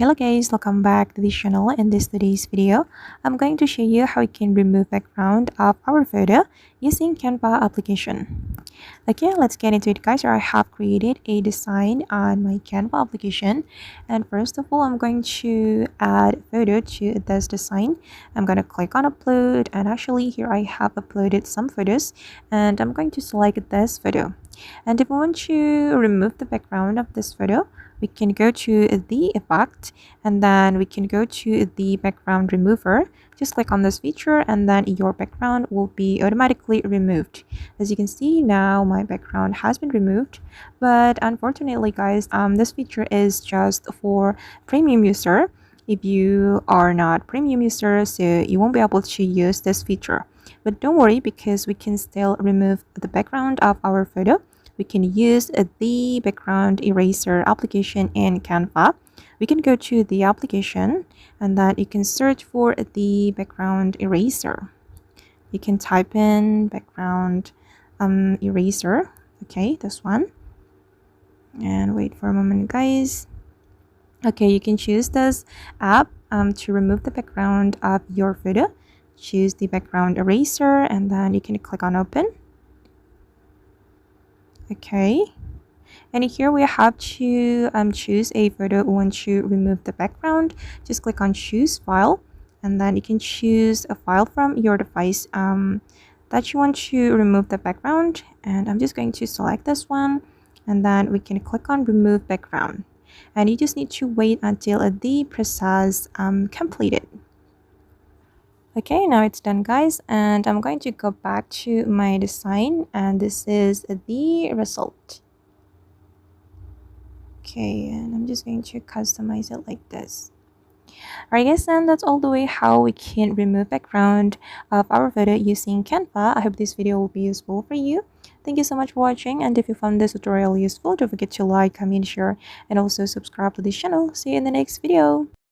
Hello guys, welcome back to this channel. In today's video, I'm going to show you how we can remove background of our photo using Canva application. Okay, let's get into it guys. I have created a design on my Canva application, and first of all, I'm going to add photo to this design. I'm going to click on upload, and actually here I have uploaded some photos, and I'm going to select this photo. And if we want to remove the background of this photo, we can go to the effect, and then we can go to the background remover. Just click on this feature, and then your background will be automatically removed. As you can see, now my background has been removed, but unfortunately guys, this feature is just for premium user. If you are not premium user, so you won't be able to use this feature. But don't worry, because we can still remove the background of our photo. We can use the background eraser application in Canva. We can go to the application, and then you can search for the background eraser. You can type in background eraser. Okay, this one. And wait for a moment guys. Okay, you can choose this app to remove the background of your photo. Choose the background eraser, and then you can click on open. Okay, and here we have to choose a photo we want to remove the background. Just click on choose file, and then you can choose a file from your device that you want to remove the background. And I'm just going to select this one, and then we can click on remove background, and you just need to wait until the process completed. Okay, now it's done guys, and I'm going to go back to my design, and this is the result. Okay, and I'm just going to customize it like this. Alright guys, and that's all the way how we can remove background of our photo using Canva. I hope this video will be useful for you. Thank you so much for watching, and if you found this tutorial useful, don't forget to like, comment, share, and also subscribe to this channel. See you in the next video.